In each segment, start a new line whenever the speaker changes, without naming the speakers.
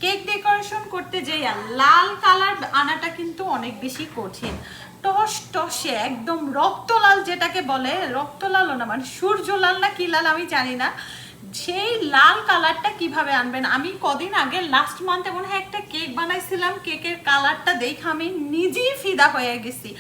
Cake decoration করতে যেই লাল colour আনাটা কিন্তু অনেক বেশি কঠিন। টস টসে একদম রক্তলাল, যেটাকে বলে রক্তলালও না, মানে সূর্য লাল না কি লাল আমি জানি না, সেই লাল কালারটা কিভাবে আনবেন। আমি কদিন আগে লাস্ট মান্থে মনে হয় একটা কেক বানাইছিলাম, কেকের কালারটা দেখে আমি নিজেই ফিদা হয়ে গেছি।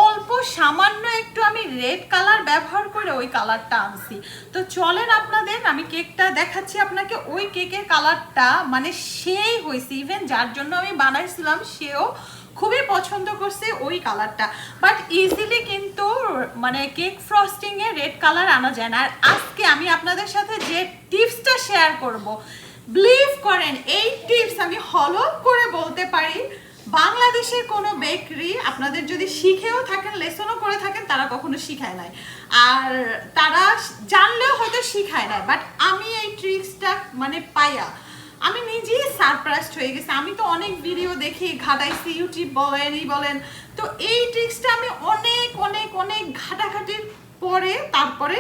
অল্প সামান্য একটু আমি রেড কালার ব্যবহার করে ওই কালারটা আনছি। তো চলেন আপনাদের আমি কেকটা দেখাচ্ছি আপনাকে। ওই কেকের কালারটা মানে সেই হয়েছে, ইভেন যার জন্য আমি বানাইছিলাম সেও খুবই পছন্দ করছে ওই কালারটা। বাট ইজিলি কিন্তু মানে cake frosting a red colour আনা যায় না। আর আজকে আমি আপনাদের সাথে যে টিপসটা শেয়ার করব, বিলিভ করেন এই টিপস আমি হলো করে বলতে পারি বাংলাদেশের কোনো বেকারি আপনাদের যদি শিখেও থাকেন, লেসনও করে থাকেন, তারা কখনো শিখায় নাই, আর তারা জানলেও হয়তো শিখায় নাই। বাট আমি এই ট্রিক্সটা মানে পাইয়া আমি নিজেই সারপ্রাইজড হয়ে গেছি। আমি তো অনেক ভিডিও দেখি, ঘাটাইছি, ইউটিউব বলেন এই বলেন, তো এই ট্রিক্সটা আমি অনেক অনেক অনেক ঘাটাঘাটির পরে তারপরে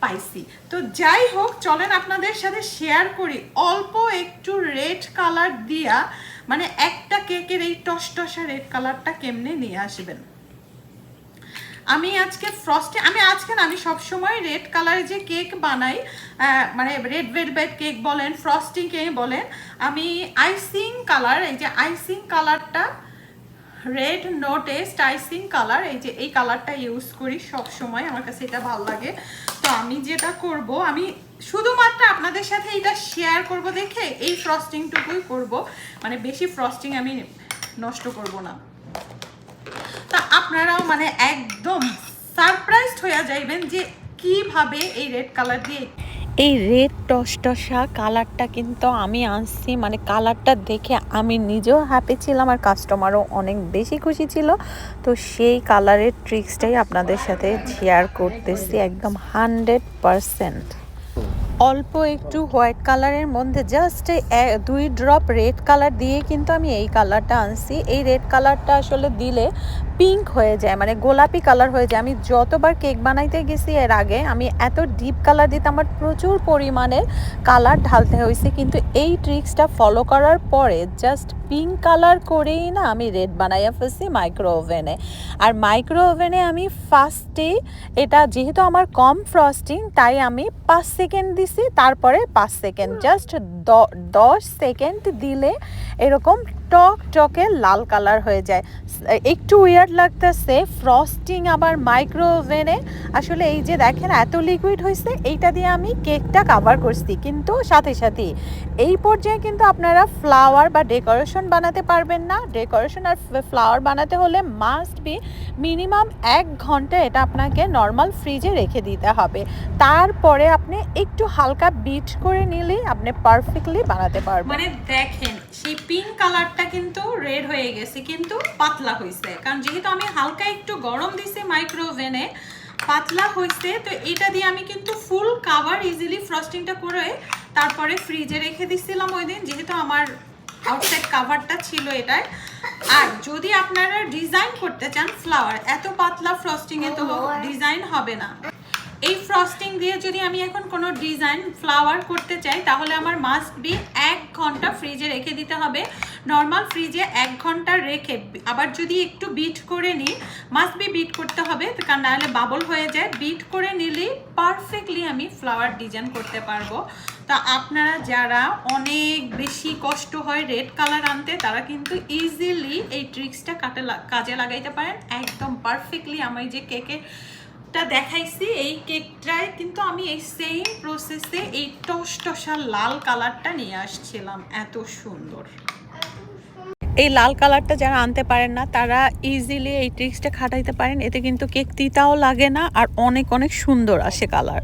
পাইছি। তো যাই হোক, চলেন আপনাদের সাথে শেয়ার করি অল্প একটু রেড কালার দিয়া মানে একটা কেকের এই টসটসা রেড কালারটা কেমনে নিয়ে আসবেন। আমি আজকে আমি সবসময় রেড কালারে যে কেক বানাই, মানে রেড ভেলভেট কেক বলেন, ফ্রস্টিং কেক বলেন, আমি আইসিং কালার, এই যে আইসিং কালারটা red no taste icing colour, এই যে এই কালারটা ইউজ করি সব সময়, আমার কাছে এটা ভালো লাগে। তো আমি যেটা করব, আমি শুধুমাত্র আপনাদের সাথে এটা শেয়ার করব দেখে এই ফ্রস্টিংটুকুই করব, মানে বেশি ফ্রস্টিং আমি নষ্ট করব না। তা আপনারাও মানে একদম সারপ্রাইজড হয়ে যাইবেন যে কিভাবে এই রেড কালার দিয়ে
এই রেড টসটসা কালারটা কিন্তু আমি আনছি, মানে কালারটা দেখে আমি নিজেও হ্যাপি ছিলাম আর কাস্টমারও অনেক বেশি খুশি ছিল। তো সেই কালারের ট্রিক্সটাই আপনাদের সাথে শেয়ার করতেছি একদম 100%। অল্প একটু হোয়াইট কালারের মধ্যে জাস্ট 2 ড্রপ রেড কালার দিয়ে কিন্তু আমি এই কালারটা আনছি। এই রেড কালারটা আসলে দিলে পিঙ্ক হয়ে যায়, মানে গোলাপি কালার হয়ে যায়। আমি যতবার কেক বানাইতে গেছি এর আগে আমি এত ডিপ কালার দিতে আমার প্রচুর পরিমাণে কালার ঢালতে হয়েছে, কিন্তু এই ট্রিক্সটা ফলো করার পরে জাস্ট পিঙ্ক কালার করেই না আমি রেড বানাইয়া ফেলছি মাইক্রো ওভেনে। আর মাইক্রো ওভেনে আমি ফার্স্টে এটা যেহেতু আমার কম ফ্রস্টিং তাই আমি 5 সেকেন্ড দিছি, তারপরে 5 সেকেন্ড জাস্ট 10 সেকেন্ড দিলে এরকম টক টকে লাল কালার হয়ে যায়। একটু উইয়ার্ড লাগতেছে ফ্রস্টিং আবার মাইক্রো ওভেনে। আসলে এই যে দেখেন এত লিকুইড হয়েছে, এইটা দিয়ে আমি কেকটা কাভার করছি, কিন্তু সাথে সাথে এই পর্যায়ে কিন্তু আপনারা ফ্লাওয়ার বা ডেকোরেশন বানাতে পারবেন না। ডেকোরেশন আর ফ্লাওয়ার বানাতে হলে মাস্ট বি মিনিমাম 1 ঘন্টা এটা আপনাকে নর্মাল ফ্রিজে রেখে দিতে হবে। তারপরে আপনি একটু হালকা বিট করে নিলেই আপনি পারফেক্টলি বানাতে পারবেন।
মানে দেখেন সেই পিঙ্ক কালারটা কিন্তু রেড হয়ে গেছে, কিন্তু পাতলা হয়েছে, কারণ যেহেতু আমি হালকা একটু গরম দিছি মাইক্রো ওভেনে, পাতলা হয়েছে। তো এটা দিয়ে আমি কিন্তু ফুল কাভার ইজিলি ফ্রস্টিংটা করে তারপরে ফ্রিজে রেখে দিছিলাম ওই দিন, যেহেতু আমার আউটসাইড কাভারটা ছিল এটাই। আর যদি আপনারা ডিজাইন করতে চান ফ্লাওয়ার, এত পাতলা ফ্রস্টিং এ তো ডিজাইন হবে না। এই ফ্রস্টিং দিয়ে যদি আমি এখন কোনো ডিজাইন ফ্লাওয়ার করতে চাই তাহলে আমার মাস্ট বি 1 ঘন্টা ফ্রিজে রেখে দিতে হবে। নর্মাল ফ্রিজে 1 ঘন্টা রেখে আবার যদি একটু বিট করে নিই, মাস্ট বি বিট করতে হবে, কারণ নাহলে বাবল হয়ে যায়। বিট করে নিলেই পারফেক্টলি আমি ফ্লাওয়ার ডিজাইন করতে পারবো। তা আপনারা যারা অনেক বেশি কষ্ট হয় রেড কালার আনতে, তারা কিন্তু ইজিলি এই ট্রিক্সটা কাজে লাগাইতে পারেন। একদম পারফেক্টলি আমি যে কেকের দেখাইছি এই কেকটায় কিন্তু আমি এই সেম প্রসেসে এই টসটসা লাল কালারটা নিয়ে আসছিলাম, এত সুন্দর।
এই লাল কালারটা যারা আনতে পারেন না তারা ইজিলি এই ট্রিক্সটা খাটাইতে পারেন, এতে কিন্তু কেক তিতাও লাগে না আর অনেক অনেক সুন্দর আসে কালার।